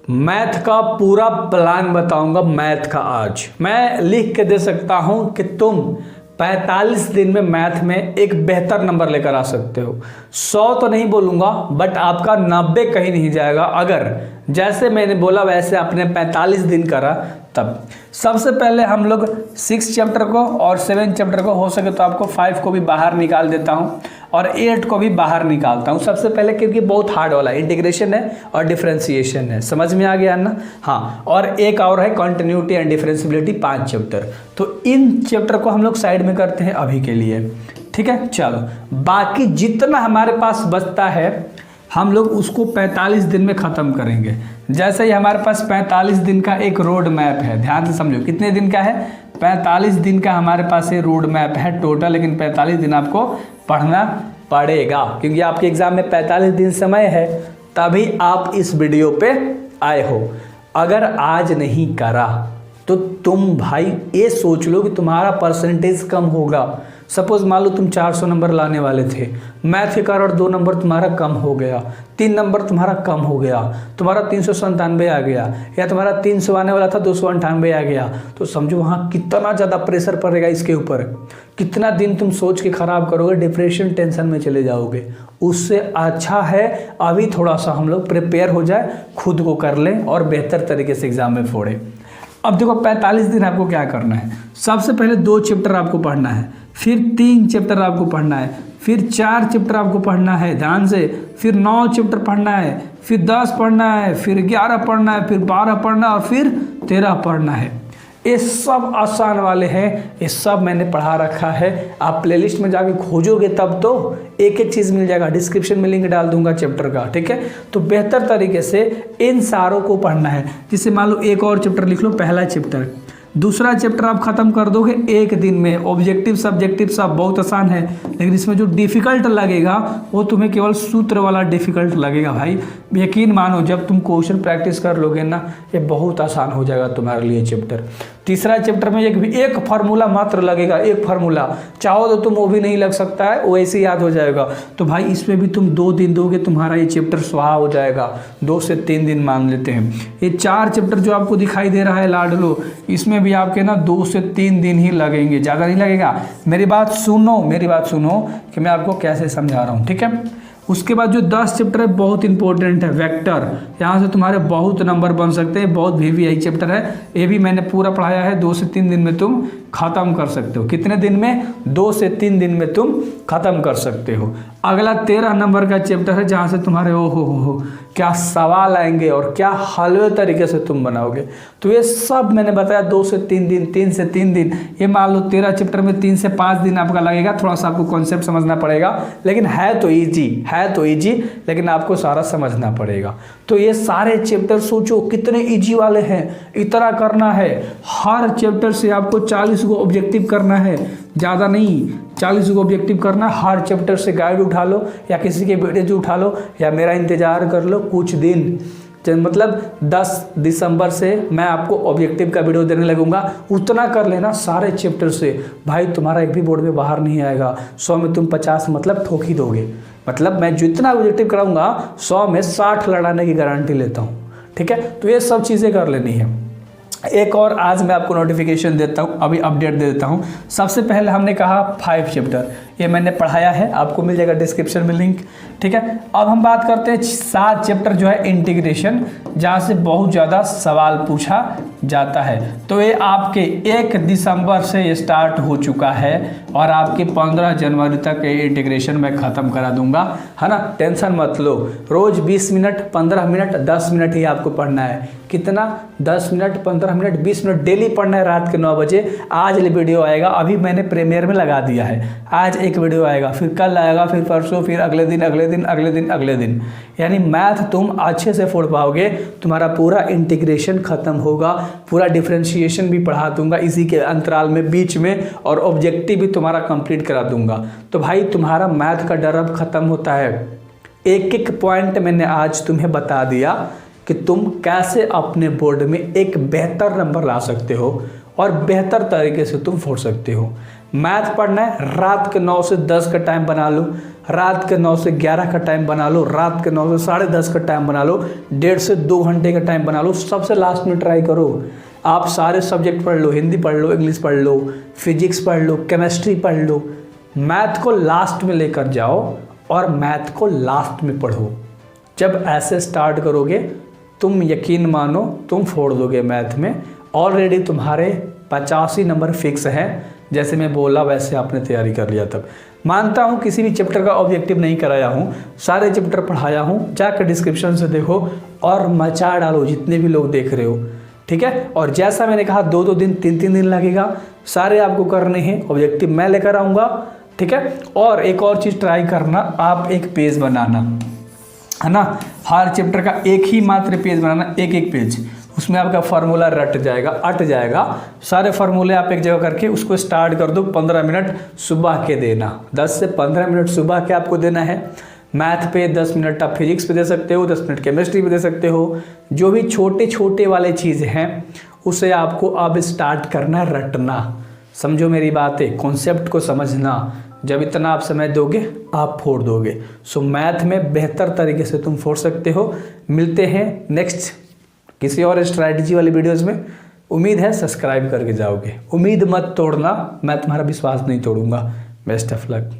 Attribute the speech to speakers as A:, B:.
A: Math का पूरा plan बताऊंगा। मैथ का आज मैं लिख के दे सकता हूं कि तुम 45 दिन में मैथ में एक बेहतर नंबर लेकर आ सकते हो। 100 तो नहीं बोलूंगा, बट आपका 90 कहीं नहीं जाएगा अगर जैसे मैंने बोला वैसे आपने 45 दिन करा तब। सबसे पहले हम लोग 6 चैप्टर को और 7 चैप्टर को, हो सके तो आपको 5 को भी बाहर निकाल देता हूँ और 8 को भी बाहर निकालता हूँ सबसे पहले, क्योंकि बहुत हार्ड वाला इंटीग्रेशन है और डिफरेंशिएशन है। समझ में आ गया ना? हाँ, और एक और है कंटिन्यूटी एंड डिफरेंशिएबिलिटी, 5 चैप्टर। तो इन चैप्टर को हम लोग साइड में करते हैं अभी के लिए, ठीक है। चलो, बाकी जितना हमारे पास बचता है हम लोग उसको 45 दिन में ख़त्म करेंगे। जैसे ही हमारे पास 45 दिन का एक रोड मैप है, ध्यान से समझो कितने दिन का है, 45 दिन का हमारे पास ये रोड मैप है टोटल, लेकिन 45 दिन आपको पढ़ना पड़ेगा क्योंकि आपके एग्ज़ाम में 45 दिन समय है, तभी आप इस वीडियो पे आए हो। अगर आज नहीं करा तो तुम भाई ये सोच लो कि तुम्हारा परसेंटेज कम होगा। सपोज मान लो तुम 400 नंबर लाने वाले थे, मैथ के कारण 2 नंबर तुम्हारा कम हो गया, 3 नंबर तुम्हारा कम हो गया, तुम्हारा 397 आ गया, या तुम्हारा 300 आने वाला था 298 आ गया, तो समझो वहाँ कितना ज़्यादा प्रेशर पड़ेगा इसके ऊपर। कितना दिन तुम सोच के ख़राब करोगे, डिप्रेशन टेंशन में चले जाओगे। उससे अच्छा है अभी थोड़ा सा हम लोग प्रिपेयर हो जाए, खुद को कर लें और बेहतर तरीके से एग्ज़ाम में फोड़े। अब देखो 45 दिन आपको क्या करना है। सबसे पहले 2 चैप्टर आपको पढ़ना है, फिर 3 चैप्टर आपको पढ़ना है, फिर 4 चैप्टर आपको पढ़ना है ध्यान से, फिर 9 चैप्टर पढ़ना है, फिर 10 पढ़ना है, फिर 11 पढ़ना है, फिर 12 पढ़ना है और फिर 13 पढ़ना है। ये सब आसान वाले हैं, ये सब मैंने पढ़ा रखा है। आप प्लेलिस्ट में जाके खोजोगे तब तो एक एक चीज़ मिल जाएगा। डिस्क्रिप्शन में लिंक डाल दूंगा चैप्टर का, ठीक है। तो बेहतर तरीके से इन सारों को पढ़ना है। जिससे मान लो एक और चैप्टर लिख लो, पहला चैप्टर, दूसरा चैप्टर आप खत्म कर दोगे एक दिन में। ऑब्जेक्टिव सब्जेक्टिव सब बहुत आसान है, लेकिन इसमें जो डिफिकल्ट लगेगा वो तुम्हें केवल सूत्र वाला डिफिकल्ट लगेगा भाई। यकीन मानो जब तुम क्वेश्चन प्रैक्टिस कर लोगे ना, ये बहुत आसान हो जाएगा तुम्हारे लिए चैप्टर। तीसरा चैप्टर में एक फार्मूला मात्र लगेगा, एक फार्मूला, चाहो तो तुम वो भी नहीं लग सकता है, वो ऐसे याद हो जाएगा। तो भाई इसमें भी तुम 2 दिन दोगे, तुम्हारा ये चैप्टर स्वाहा हो जाएगा। 2 से 3 दिन मान लेते हैं। ये 4 चैप्टर जो आपको दिखाई दे रहा है लाडलो, इसमें भी आपके ना 2 से 3 दिन ही लगेंगे, ज़्यादा नहीं लगेगा। मेरी बात सुनो कि मैं आपको कैसे समझा रहा हूँ, ठीक है। उसके बाद जो 10 चैप्टर है बहुत इंपॉर्टेंट है, वेक्टर। यहाँ से तुम्हारे बहुत नंबर बन सकते हैं, बहुत VVI चैप्टर है। ये भी मैंने पूरा पढ़ाया है, 2 से 3 दिन में तुम खत्म कर सकते हो। कितने दिन में? 2 से 3 दिन में तुम खत्म कर सकते हो। अगला 13 नंबर का चैप्टर है, जहाँ से तुम्हारे हो क्या सवाल आएंगे और क्या हलवे तरीके से तुम बनाओगे। तो ये सब मैंने बताया 2 से 3 दिन, 3 से 3 दिन। ये मान लो 13 चैप्टर में 3 से 5 दिन आपका लगेगा। थोड़ा सा आपको कॉन्सेप्ट समझना पड़ेगा, लेकिन है तो ईजी, लेकिन आपको सारा समझना पड़ेगा। तो ये सारे चैप्टर सोचो कितने ईजी वाले हैं। इतना करना है, हर चैप्टर से आपको 40 को ऑब्जेक्टिव करना है, ज़्यादा नहीं, 40 को ऑब्जेक्टिव करना। हर चैप्टर से गाइड उठा लो या किसी के वीडियो उठा लो या मेरा इंतज़ार कर लो कुछ दिन। मतलब 10 दिसंबर से मैं आपको ऑब्जेक्टिव का वीडियो देने लगूंगा। उतना कर लेना सारे चैप्टर से, भाई तुम्हारा एक भी बोर्ड में बाहर नहीं आएगा। 100 में तुम 50 मतलब ठोक ही दोगे। मतलब मैं जितना ऑब्जेक्टिव कराऊंगा 100 में 60 लड़ाने की गारंटी लेता हूँ, ठीक है। तो ये सब चीज़ें कर लेनी है। एक और आज मैं आपको नोटिफिकेशन देता हूँ, अभी अपडेट दे देता हूँ। सबसे पहले हमने कहा 5 चैप्टर, ये मैंने पढ़ाया है, आपको मिल जाएगा डिस्क्रिप्शन में लिंक, ठीक है। अब हम बात करते हैं 7 चैप्टर जो है इंटीग्रेशन, जहाँ से बहुत ज़्यादा सवाल पूछा जाता है। तो ये आपके 1 दिसंबर से स्टार्ट हो चुका है और आपके 15 जनवरी तक ये इंटीग्रेशन मैं ख़त्म करा दूंगा, है ना। टेंशन मत लो। रोज़ 20 मिनट, 15 मिनट, 10 मिनट ही आपको पढ़ना है। कितना? 10 मिनट, 15 मिनट, 20 मिनट डेली पढ़ना है रात के 9 बजे। आज वीडियो आएगा, अभी मैंने प्रीमियर में लगा दिया है। आज एक वीडियो आएगा, फिर कल आएगा, फिर परसों, फिर अगले दिन। यानी मैथ तुम अच्छे से फोड़ पाओगे। तुम्हारा पूरा इंटीग्रेशन खत्म होगा, पूरा डिफरेंशिएशन भी पढ़ा दूंगा इसी के अंतराल में, बीच में, और ऑब्जेक्टिव भी तुम्हारा कंप्लीट करा दूंगा। तो भाई तुम्हारा मैथ का डर अब खत्म होता है। एक पॉइंट मैंने आज तुम्हें बता दिया कि तुम कैसे अपने बोर्ड में एक बेहतर नंबर ला सकते हो और बेहतर तरीके से तुम फोड़ सकते हो। मैथ पढ़ना है, रात के 9 से 10 का टाइम बना लो, रात के 9 से 11 का टाइम बना लो, रात के 9 से 10:30 का टाइम बना लो, 1.5 से 2 घंटे का टाइम बना लो। सबसे लास्ट में ट्राई करो, आप सारे सब्जेक्ट पढ़ लो, हिंदी पढ़ लो, इंग्लिश पढ़ लो, फिजिक्स पढ़ लो, केमिस्ट्री पढ़ लो, मैथ को लास्ट में लेकर जाओ और मैथ को लास्ट में पढ़ो। जब ऐसे स्टार्ट करोगे तुम यकीन मानो तुम फोड़ दोगे मैथ में। ऑलरेडी तुम्हारे 85 नंबर फिक्स हैं, जैसे मैं बोला वैसे आपने तैयारी कर लिया। तब मानता हूँ किसी भी चैप्टर का ऑब्जेक्टिव नहीं कराया हूँ, सारे चैप्टर पढ़ाया हूँ, जाकर डिस्क्रिप्शन से देखो और मचा डालो जितने भी लोग देख रहे हो, ठीक है। और जैसा मैंने कहा 2-2 दिन 3-3 दिन लगेगा, सारे आपको करने हैं, ऑब्जेक्टिव मैं लेकर आऊँगा, ठीक है। और एक और चीज़ ट्राई करना, आप एक पेज बनाना, है ना, हर चैप्टर का एक ही मात्र पेज बनाना, एक पेज, उसमें आपका फार्मूला अट जाएगा। सारे फार्मूले आप एक जगह करके उसको स्टार्ट कर दो। 15 मिनट सुबह के देना, 10 से 15 मिनट सुबह के आपको देना है। मैथ पे 10 मिनट आप फिजिक्स पे दे सकते हो, 10 मिनट केमिस्ट्री पे दे सकते हो। जो भी छोटे छोटे वाले चीज़ें हैं उसे आपको अब स्टार्ट करना, रटना। समझो मेरी बातें, कॉन्सेप्ट को समझना। जब इतना आप समय दोगे आप फोड़ दोगे। सो मैथ में बेहतर तरीके से तुम फोड़ सकते हो। मिलते हैं नेक्स्ट किसी और स्ट्रैटेजी वाली वीडियोस में। उम्मीद है सब्सक्राइब करके जाओगे। उम्मीद मत तोड़ना, मैं तुम्हारा विश्वास नहीं तोड़ूंगा। Best of luck.